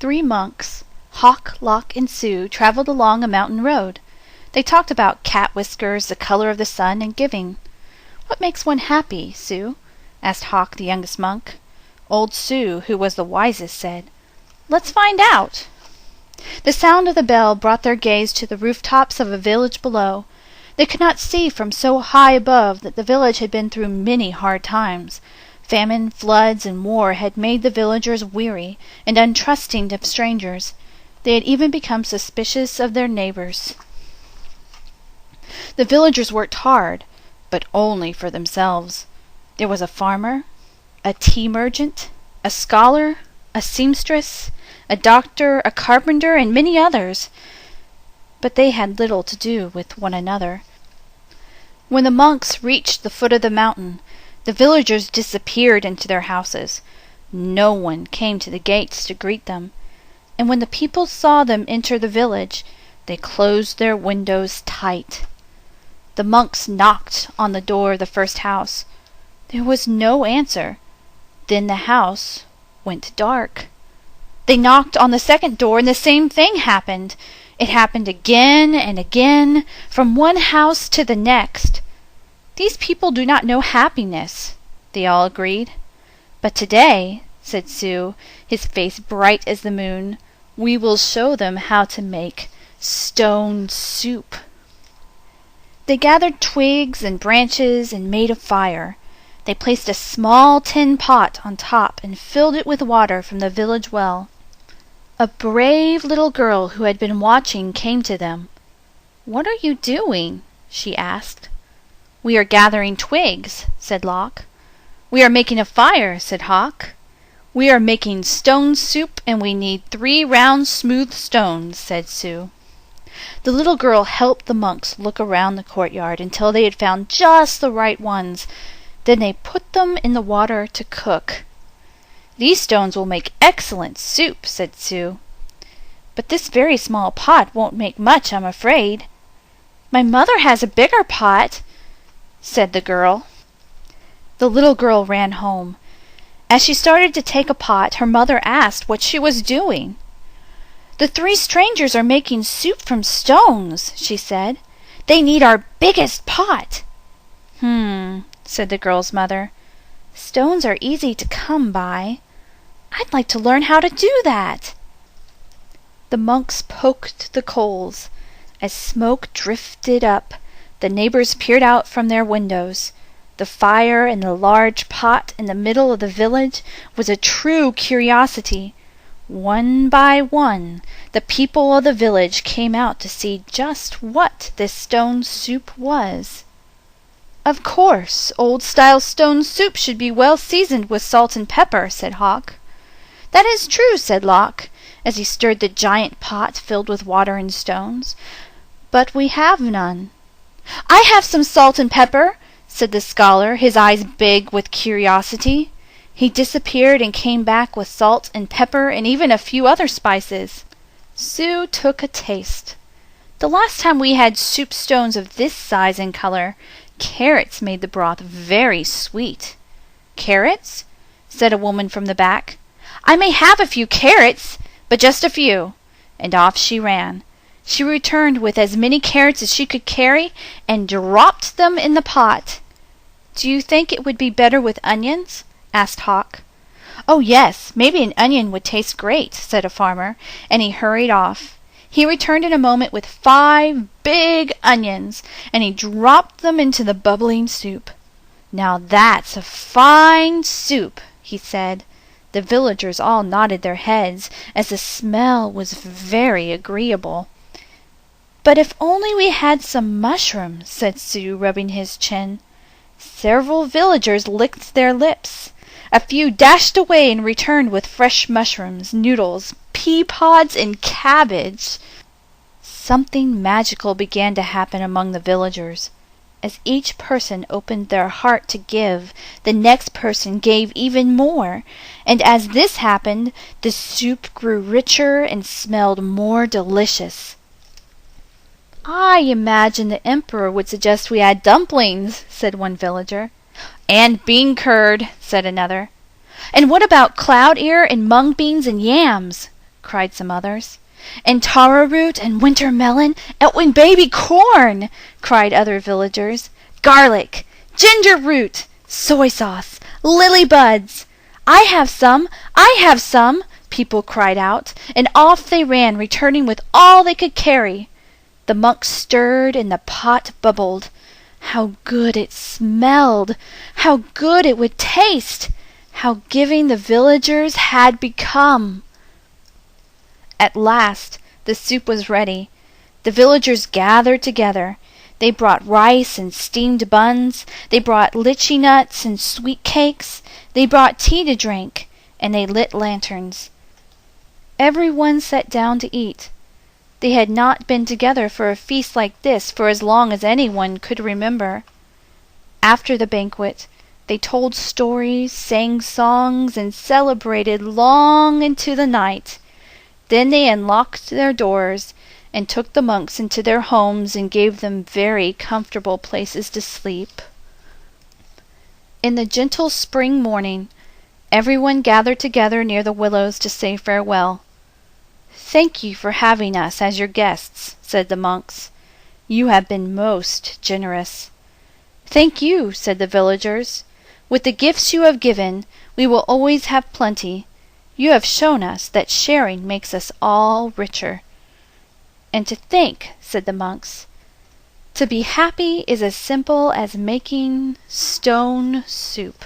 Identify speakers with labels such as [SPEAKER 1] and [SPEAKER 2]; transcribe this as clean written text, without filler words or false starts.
[SPEAKER 1] Three monks, Hawk, Lock, and Sue, traveled along a mountain road. They talked about cat whiskers, the color of the sun, and giving. "What makes one happy, Sue?" asked Hawk, the youngest monk. Old Sue, who was the wisest, said, "Let's find out." The sound of the bell brought their gaze to the rooftops of a village below. They could not see from so high above that the village had been through many hard times. Famine, floods, and war had made the villagers weary and untrusting of strangers. They had even become suspicious of their neighbors. The villagers worked hard, but only for themselves. There was a farmer, a tea merchant, a scholar, a seamstress, a doctor, a carpenter, and many others, but they had little to do with one another. When the monks reached the foot of the mountain, the villagers disappeared into their houses. No one came to the gates to greet them, and when the people saw them enter the village, they closed their windows tight. The monks knocked on the door of the first house. There was no answer. Then the house went dark. They knocked on the second door, and the same thing happened. It happened again and again, from one house to the next. "These people do not know happiness," they all agreed. "But today," said Sue, his face bright as the moon, "we will show them how to make stone soup." They gathered twigs and branches and made a fire. They placed a small tin pot on top and filled it with water from the village well. A brave little girl who had been watching came to them. "What are you doing?" she asked. "We are gathering twigs," said Lock. "We are making a fire," said Hawk. "We are making stone soup, and we need 3 round smooth stones," said Sue. The little girl helped the monks look around the courtyard until they had found just the right ones. Then they put them in the water to cook. "These stones will make excellent soup," said Sue. "But this very small pot won't make much, I'm afraid." "My mother has a bigger pot," said the girl. The little girl ran home. As she started to take a pot, her mother asked what she was doing. "The 3 strangers are making soup from stones," she said. "They need our biggest pot." Said the girl's mother. "Stones are easy to come by. I'd like to learn how to do that." The monks poked the coals. As smoke drifted up, the neighbors peered out from their windows. The fire in the large pot in the middle of the village was a true curiosity. One by one, the people of the village came out to see just what this stone soup was. "Of course, old-style stone soup should be well seasoned with salt and pepper," said Hawk. "That is true," said Lock, as he stirred the giant pot filled with water and stones. "But we have none." "I have some salt and pepper," said the scholar, his eyes big with curiosity. He disappeared and came back with salt and pepper and even a few other spices. Sue took a taste. "The last time we had soup stones of this size and color, carrots made the broth very sweet." "Carrots?" said a woman from the back. "I may have a few carrots, but just a few." And off she ran. She returned with as many carrots as she could carry and dropped them in the pot. "Do you think it would be better with onions?" asked Hawk. "Oh, yes, maybe an onion would taste great," said a farmer, and he hurried off. He returned in a moment with 5 big onions, and he dropped them into the bubbling soup. "Now that's a fine soup," he said. The villagers all nodded their heads, as the smell was very agreeable. "But if only we had some mushrooms," said Sue, rubbing his chin. Several villagers licked their lips. A few dashed away and returned with fresh mushrooms, noodles, pea pods, and cabbage. Something magical began to happen among the villagers. As each person opened their heart to give, the next person gave even more, and as this happened, the soup grew richer and smelled more delicious. "I imagine the emperor would suggest we add dumplings," said one villager. "And bean curd," said another. "And what about cloud ear and mung beans and yams?" cried some others. "And taro root and winter melon and baby corn!" cried other villagers. "Garlic, ginger root, soy sauce, lily buds! I have some! I have some!" people cried out, and off they ran, returning with all they could carry. The monks stirred, and the pot bubbled. How good it smelled! How good it would taste! How giving the villagers had become! At last the soup was ready. The villagers gathered together. They brought rice and steamed buns. They brought litchi nuts and sweet cakes. They brought tea to drink, and they lit lanterns. Every one sat down to eat. They had not been together for a feast like this for as long as anyone could remember. After the banquet, they told stories, sang songs, and celebrated long into the night. Then they unlocked their doors and took the monks into their homes and gave them very comfortable places to sleep. In the gentle spring morning, everyone gathered together near the willows to say farewell. "Thank you for having us as your guests," said the monks. "You have been most generous." "Thank you," said the villagers. "With the gifts you have given, we will always have plenty. You have shown us that sharing makes us all richer." "And to think," said the monks, "to be happy is as simple as making stone soup."